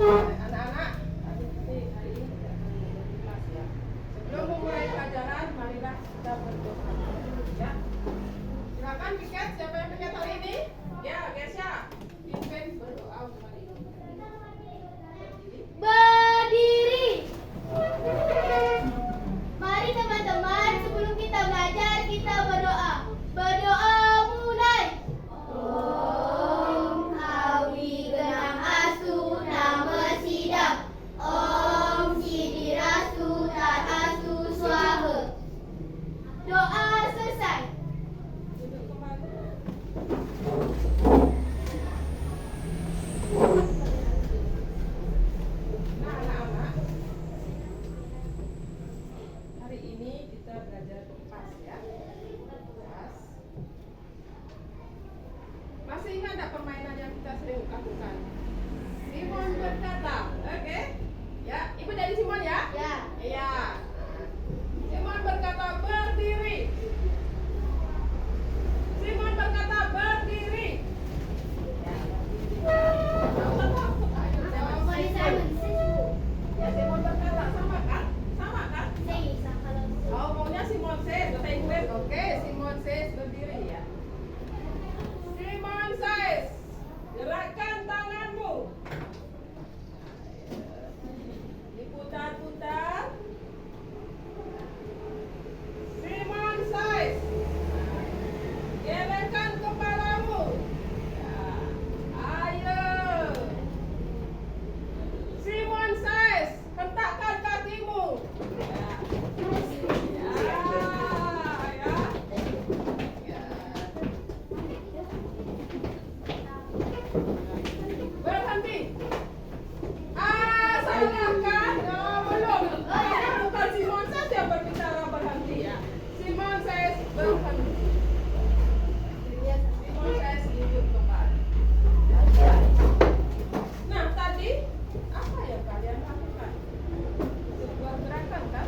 Anak-anak, hari ini tidak akan memulai kelas ya. Sebelum memulai pelajaran, marilah kita berdoa. Ya. Silakan piket, siapa yang piket hari ini? Ya, Gesya. Pimpin berdoa untuk hari ini. Berdiri. Mari teman-teman, sebelum kita belajar, kita berdoa. Berdoa mulai. Om Hawi Genang Asu Nama Sidam. Om Sidirasu Tat Asu Swaha. Doa selesai. Duduk kembali. Nah, anak-anak. Hari ini kita belajar pas ya. Pas. Masih ingat tak permainan yang kita sering lakukan? Simon berkata, oke? Ya, Ibu jadi Simon ya? Ya. Iya. Simon berkata berdiri. Simon berkata berdiri. Ya. Jangan takut, ayo jawab. Mari Simon. Ya, Simon berkata sama kan? Sama kan? Oh, maunya Simon says, bahasa Inggris. Oke, Simon says berdiri ya. Simon says, gerakkan tanganmu. Diputar-putar. Simon says, gelengkan kepalamu. Ya. Ayo. Simon says, hentakkan kakimu. Ya. Berhenti. Salah kan? Oh, belum. Bukan Simon says yang berbicara berhenti ya. Simon says berhenti. Simon says duduk kembali. Nah, tadi apa yang kalian lakukan? Sebuah gerakan kan?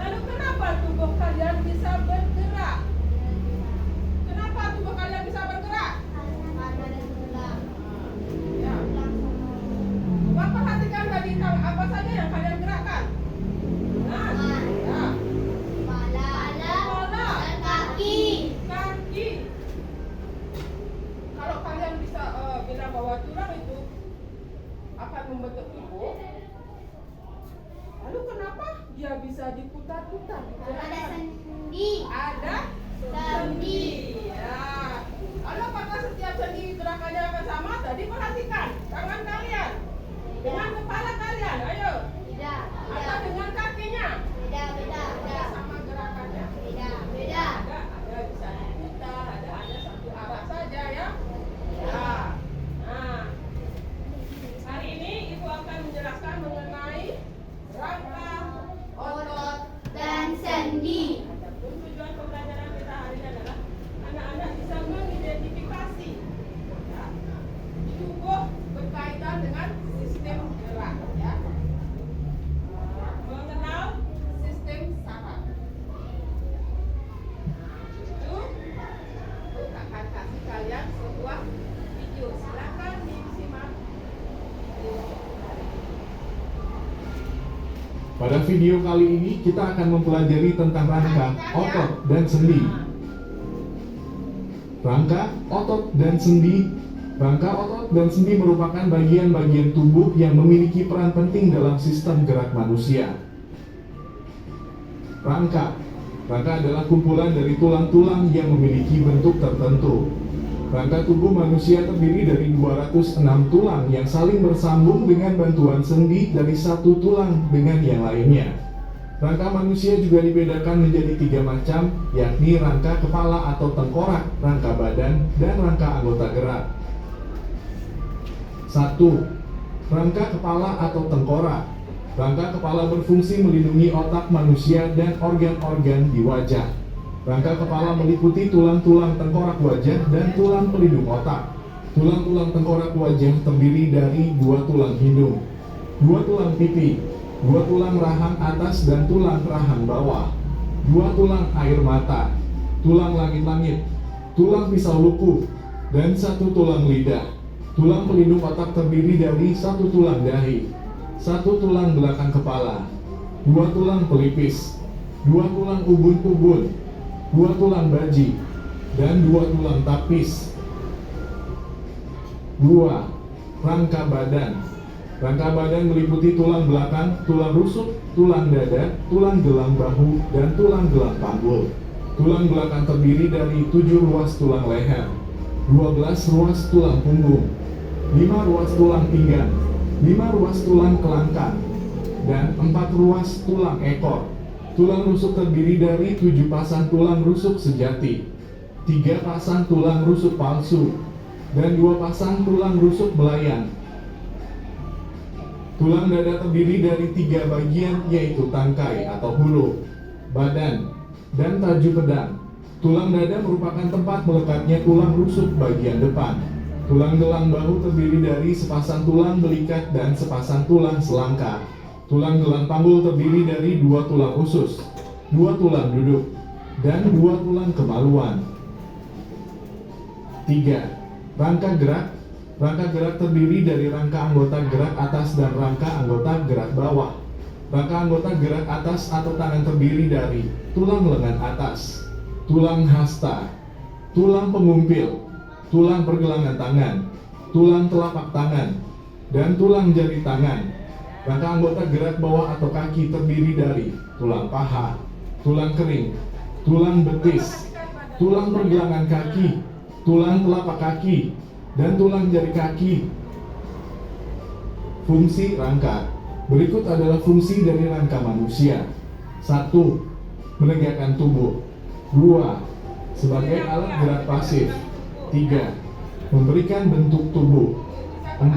Lalu kenapa tubuh kalian bisa bergerak? Kenapa tubuh kalian bisa bergerak? Ya. Coba perhatikan tadi apa saja yang kalian gerakkan. Nah, ya. Kepala, kaki. Kalau kalian bisa bilang bahwa tulang itu akan membentuk tubuh, lalu kenapa dia bisa diputar-putar? Ada sendi. Ya. Lalu apakah setiap sendi gerakannya akan sama? Tadi perhatikan tangan kalian dengan kepala kalian. Ayo. Atau dengan kakinya. Ada sama gerakannya. Ada bisa diputar, ada satu arah saja ya. Ya. Nah, hari ini Ibu akan menjelaskan mengenai rangka, otot, Dan sendi. Adapun tujuan pembelajaran kita hari ini adalah anak-anak bisa mengidentifikasi ya, tubuh berkaitan dengan sistem gerak ya. Mengenal sistem saraf. Nah, itu akan kasih kalian sebuah video. Silakan disimak. Pada video kali ini kita akan mempelajari tentang rangka, otot, dan sendi. Rangka, otot, dan sendi. Rangka, otot, dan sendi merupakan bagian-bagian tubuh yang memiliki peran penting dalam sistem gerak manusia. Rangka adalah kumpulan dari tulang-tulang yang memiliki bentuk tertentu. Rangka tubuh manusia terdiri dari 206 tulang yang saling bersambung dengan bantuan sendi dari satu tulang dengan yang lainnya. Rangka manusia juga dibedakan menjadi 3 macam, yakni rangka kepala atau tengkorak, rangka badan, dan rangka anggota gerak. 1. Rangka kepala atau tengkorak. Rangka kepala berfungsi melindungi otak manusia dan organ-organ di wajah. Rangka kepala meliputi tulang-tulang tengkorak wajah dan tulang pelindung otak. Tulang-tulang tengkorak wajah terdiri dari 2 tulang hidung, 2 tulang pipi, 2 tulang rahang atas dan tulang rahang bawah, 2 tulang air mata, tulang langit-langit, tulang pisau lukuh, dan 1 tulang lidah. Tulang pelindung otak terdiri dari satu tulang dahi, satu tulang belakang kepala, dua tulang pelipis, dua tulang ubun-ubun, dua tulang baji, dan dua tulang tapis. 2. Rangka badan. Rangka badan meliputi tulang belakang, tulang rusuk, tulang dada, tulang gelang bahu, dan tulang gelang panggul. Tulang belakang terdiri dari 7 ruas tulang leher, 12 ruas tulang punggung, 5 ruas tulang pinggang, 5 ruas tulang kelangkang, dan 4 ruas tulang ekor. Tulang rusuk terdiri dari 7 pasang tulang rusuk sejati, 3 pasang tulang rusuk palsu, dan 2 pasang tulang rusuk belayang. Tulang dada terdiri dari 3 bagian, yaitu tangkai atau hulu, badan, dan taju pedang. Tulang dada merupakan tempat melekatnya tulang rusuk bagian depan. Tulang gelang bahu terdiri dari sepasang tulang belikat dan sepasang tulang selangka. Tulang gelang panggul terdiri dari 2 tulang usus, 2 tulang duduk, dan 2 tulang kemaluan. 3. Rangka gerak. Rangka gerak terdiri dari rangka anggota gerak atas dan rangka anggota gerak bawah. Rangka anggota gerak atas atau tangan terdiri dari tulang lengan atas, tulang hasta, tulang pengumpil, tulang pergelangan tangan, tulang telapak tangan, dan tulang jari tangan. Rangka anggota gerak bawah atau kaki terdiri dari tulang paha, tulang kering, tulang betis, tulang pergelangan kaki, tulang telapak kaki, dan tulang jari kaki. Fungsi rangka. Berikut adalah fungsi dari rangka manusia. 1. Menegakkan tubuh. 2. Sebagai alat gerak pasif. 3. Memberikan bentuk tubuh. 4.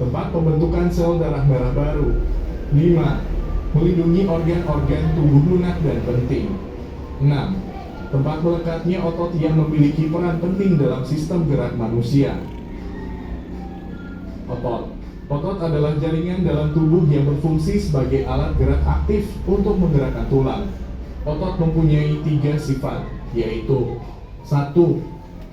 Tempat pembentukan sel darah merah baru. 5. Melindungi organ-organ tubuh lunak dan penting. 6. Tempat melekatnya otot yang memiliki peran penting dalam sistem gerak manusia. Otot. Otot adalah jaringan dalam tubuh yang berfungsi sebagai alat gerak aktif untuk menggerakkan tulang. Otot mempunyai 3 sifat, yaitu 1.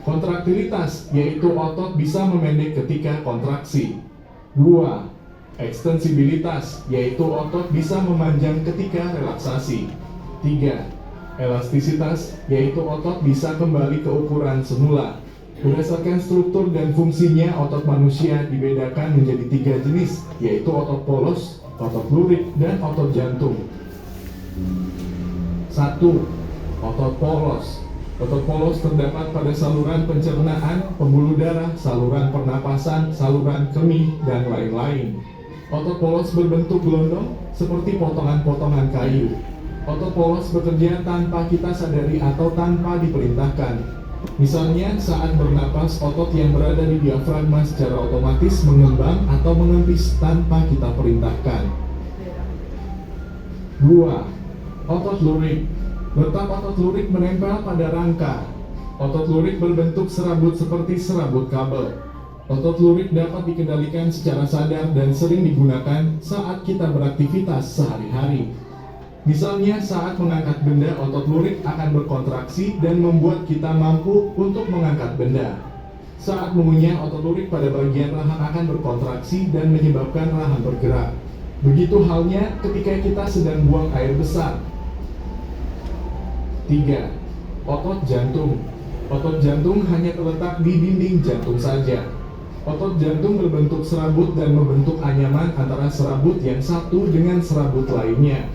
Kontraktilitas, yaitu otot bisa memendek ketika kontraksi. 2. Ekstensibilitas, yaitu otot bisa memanjang ketika relaksasi. 3. Elastisitas, yaitu otot bisa kembali ke ukuran semula. Berdasarkan struktur dan fungsinya, otot manusia dibedakan menjadi 3 jenis, yaitu otot polos, otot lurik, dan otot jantung. 1. Otot polos. Otot polos terdapat pada saluran pencernaan, pembuluh darah, saluran pernapasan, saluran kemih, dan lain-lain. Otot polos berbentuk gelondong seperti potongan-potongan kayu. Otot polos bekerja tanpa kita sadari atau tanpa diperintahkan. Misalnya, saat bernapas, otot yang berada di diafragma secara otomatis mengembang atau mengempis tanpa kita perintahkan. 2. Otot lurik. Letak otot lurik menempel pada rangka. Otot lurik berbentuk serabut seperti serabut kabel. Otot lurik dapat dikendalikan secara sadar dan sering digunakan saat kita beraktivitas sehari-hari. Misalnya, saat mengangkat benda, otot lurik akan berkontraksi dan membuat kita mampu untuk mengangkat benda. Saat mengunyah, otot lurik pada bagian rahang akan berkontraksi dan menyebabkan rahang bergerak. Begitu halnya ketika kita sedang buang air besar. 3. Otot jantung. Otot jantung hanya terletak di dinding jantung saja. Otot jantung berbentuk serabut dan membentuk anyaman antara serabut yang satu dengan serabut lainnya.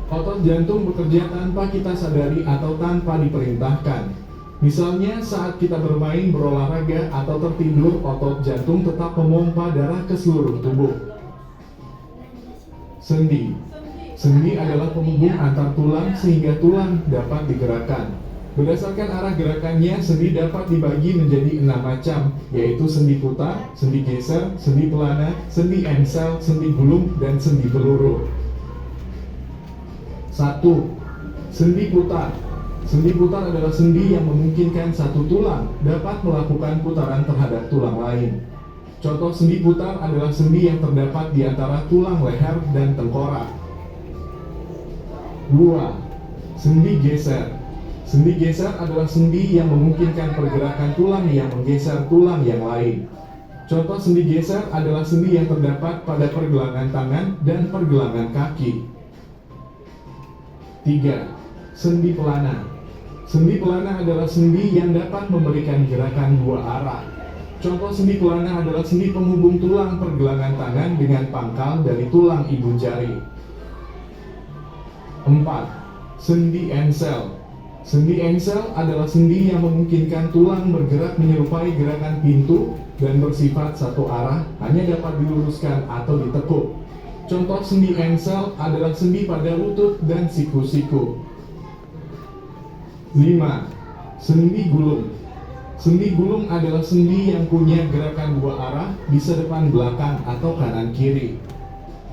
Otot jantung bekerja tanpa kita sadari atau tanpa diperintahkan. Misalnya, saat kita bermain, berolahraga, atau tertidur, otot jantung tetap memompa darah ke seluruh tubuh. Sendi. Sendi adalah penghubung antar tulang sehingga tulang dapat digerakkan. Berdasarkan arah gerakannya, sendi dapat dibagi menjadi 6 macam, yaitu sendi putar, sendi geser, sendi pelana, sendi ensel, sendi gulung, dan sendi peluru. 1. Sendi putar. Sendi putar adalah sendi yang memungkinkan satu tulang dapat melakukan putaran terhadap tulang lain. Contoh sendi putar adalah sendi yang terdapat di antara tulang leher dan tengkorak. 2. Sendi geser. Sendi geser adalah sendi yang memungkinkan pergerakan tulang yang menggeser tulang yang lain. Contoh sendi geser adalah sendi yang terdapat pada pergelangan tangan dan pergelangan kaki. 3. Sendi pelana. Sendi pelana adalah sendi yang dapat memberikan gerakan dua arah. Contoh sendi pelana adalah sendi penghubung tulang pergelangan tangan dengan pangkal dari tulang ibu jari. 4. Sendi engsel. Sendi engsel adalah sendi yang memungkinkan tulang bergerak menyerupai gerakan pintu dan bersifat satu arah, hanya dapat diluruskan atau ditekuk. Contoh sendi engsel adalah sendi pada lutut dan siku-siku. 5. Sendi gulung. Sendi gulung adalah sendi yang punya gerakan dua arah, bisa depan belakang atau kanan kiri.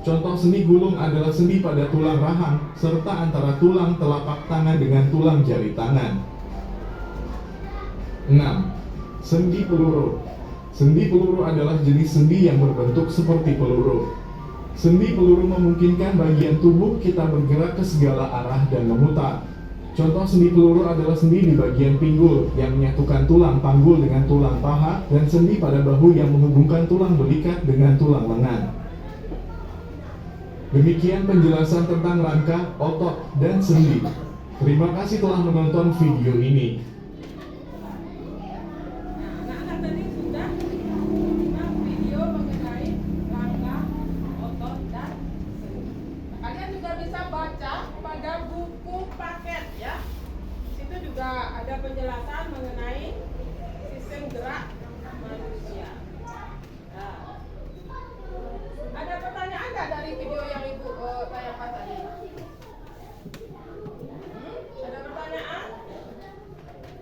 Contoh sendi gulung adalah sendi pada tulang rahang, serta antara tulang telapak tangan dengan tulang jari tangan. 6. Sendi peluru. Sendi peluru adalah jenis sendi yang berbentuk seperti peluru. Sendi peluru memungkinkan bagian tubuh kita bergerak ke segala arah dan memutar. Contoh sendi peluru adalah sendi di bagian pinggul yang menyatukan tulang panggul dengan tulang paha, dan sendi pada bahu yang menghubungkan tulang belikat dengan tulang lengan. Demikian penjelasan tentang rangka, otot, dan sendi. Terima kasih telah menonton video ini. Anak-anak tadi sudah menyimak video mengenai rangka, otot, dan sendi. Kalian juga bisa baca pada buku paket ya. Di situ juga ada penjelasan mengenai sistem gerak manusia. Nah, ada pertanyaan nggak dari video yang ibu tayangkan tadi? Ada pertanyaan?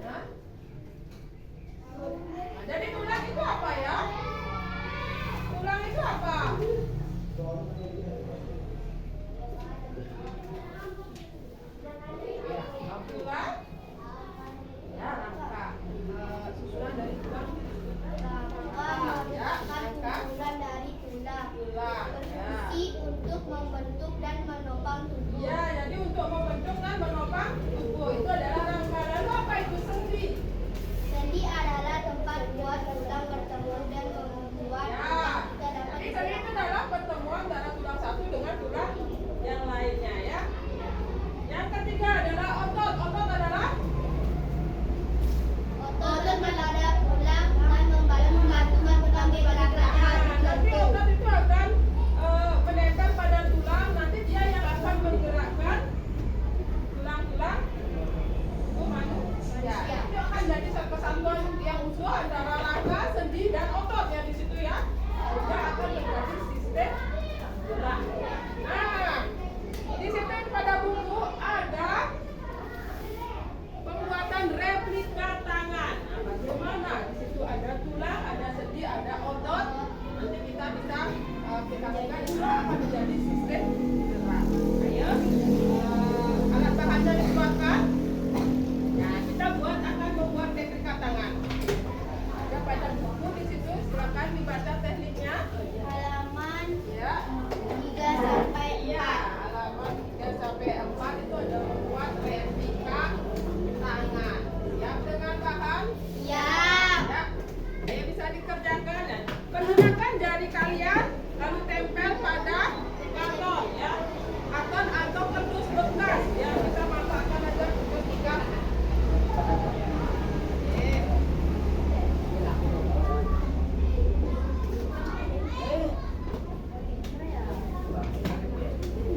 Hah? Nah, jadi tulang itu apa ya? Tulang itu apa? Tulang? Ya, rangka. Susunan dari tulang. Ya, rangka. Tulang dari tulang. Tulang. Ya. Berfungsi untuk membentuk dan menopang tubuh. Ya, jadi untuk membentuk dan menopang tubuh itu adalah rangka. Lalu apa itu sendi? Sendi adalah tempat buat tulang bertemu dan membuat Ya, tulang kita dapat jadi sendi itu adalah pertemuan antara tulang satu dengan tulang yang lainnya ya. Yang ketiga adalah otot. Otot adalah otot adalah tulang dan membantu berbagai gerakan nanti otot itu akan menempel pada tulang. Nanti dia yang akan menggerakkan tulang-tulang tubuh manusia. Itu akan jadi satu kesatuan yang utuh antara rangka, sendi, dan otot ya di situ ya. Sehingga akan menjadi sistem gerak. Nah, di situ pada buku ada pembuatan replika tangan. Nah, bagaimana? Di situ ada tulang, ada sendi, ada otot. Nanti kita bisa aplikasikan, itu akan menjadi sistem gerak. Ayo, alat bahannya dikeluarkan. Nah, kita akan membuat replika tangan. Ada pada buku di situ, silakan dibaca tekniknya. halaman Ya. 3 sampai 4. Iya, halaman 3 sampai 4 itu ada membuat replika tangan. Siap dengan bahan? Ya. Ya. Ayo bisa dikerjakan ya. Pergunakan jari kalian lalu tempel pada karton ya. Karton atau kardus bekas ya. Kita manfaatkan aja ketika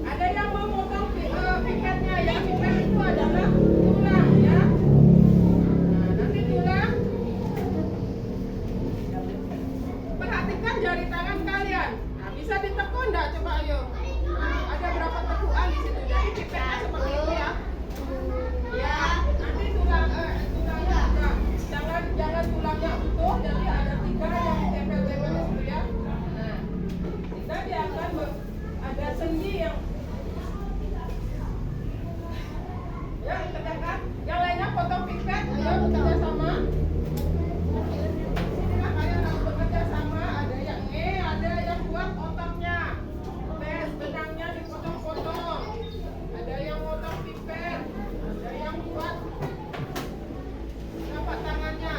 ada yang memotong piketnya ya. Piket itu adalah tulang ya. Nah, nanti tulang. Perhatikan jari tangan kalian. Nah, bisa ditekuk enggak? Coba ayo. Nah, ada berapa tekukan di situ. Jadi pipetnya seperti itu ya. Ya, nanti tulangnya juga. Jangan tulangnya utuh. Jadi ada 3 yang ditempel-tempel di situ ya. Nah, kita dia akan ada sendi yang ya kerjakan. Yang lainnya potong pipet. Ayo bekerja sama. Sinilah kalian harus bekerja sama. Ada yang ada yang buat otaknya. Benangnya dipotong-potong. Ada yang potong pipet. Ada yang buat telapak tangannya.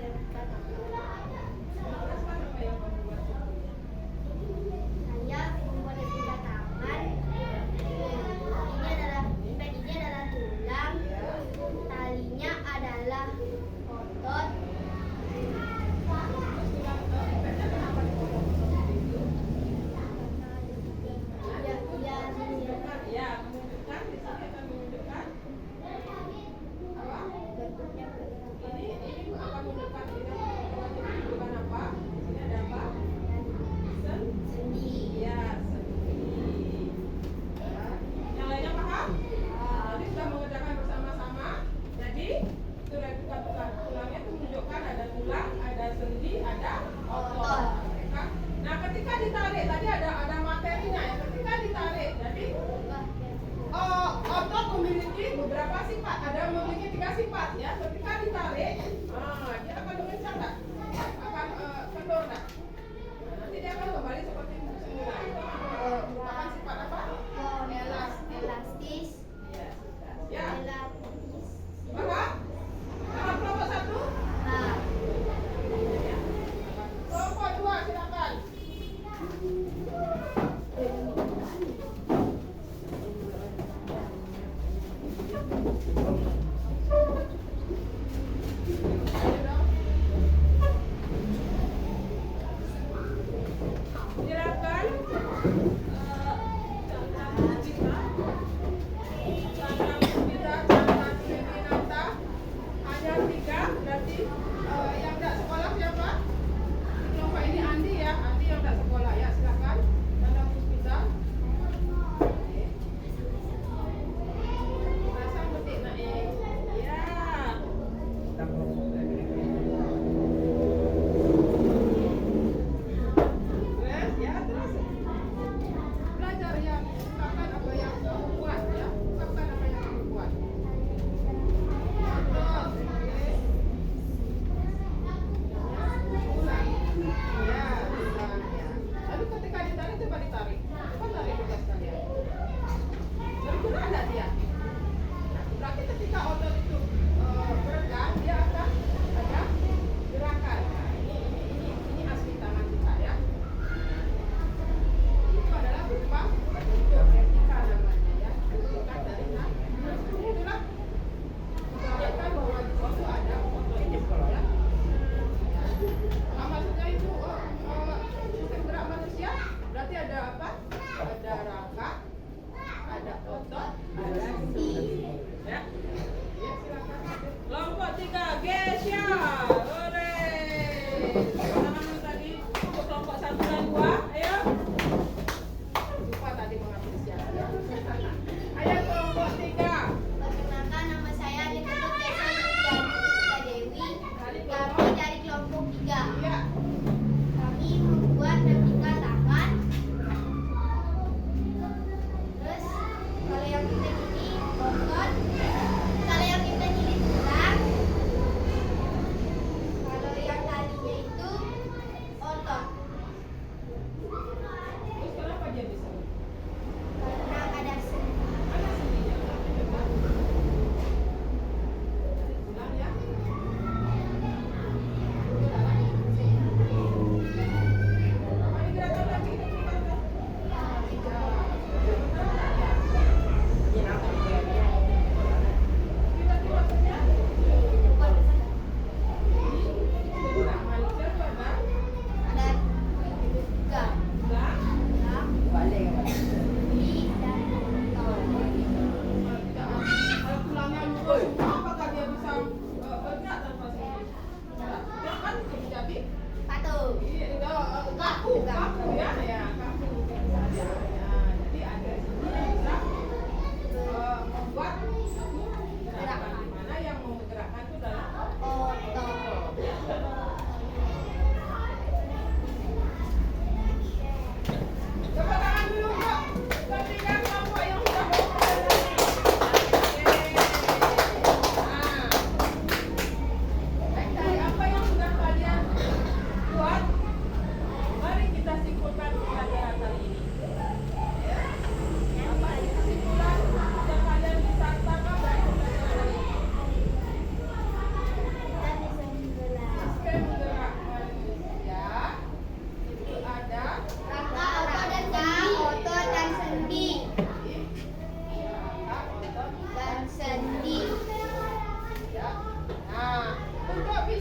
Terus apa yang kamu buat? Saya membuat tiga tangan. Ini adalah tulang. Talinya adalah otot. Ya, menunjukkan di sini akan menunjukkan apa? Ini akan menunjukkan apa? Ini ada apa? Sendi. Ya, sendi. Ya. Yang lainnya paham? Jadi sudah mengerjakan bersama-sama. Jadi itu replika tulangnya itu menunjukkan ada tulang, ada sendi, ada otot. Nah, ketika ditarik tadi ada materinya ya. Ketika ditarik, jadi otot memiliki beberapa sifat. Ada memiliki 3 sifat ya. Ketika ditarik, dia akan mengencang tak? Akan kendor tak? Nanti dia akan kembali seperti semula. Itu merupakan sifat apa? Elastis. Ya. Elastis. Paham? Paham kelompok 1? Ah. Kelompok 2 silakan.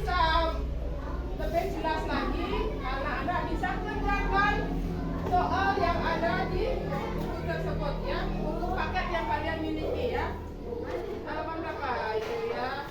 bisa lebih jelas lagi, karena Anda bisa kerjakan soal yang ada di buku tersebut ya, buku paket yang kalian miliki ya. Halaman berapa itu ya?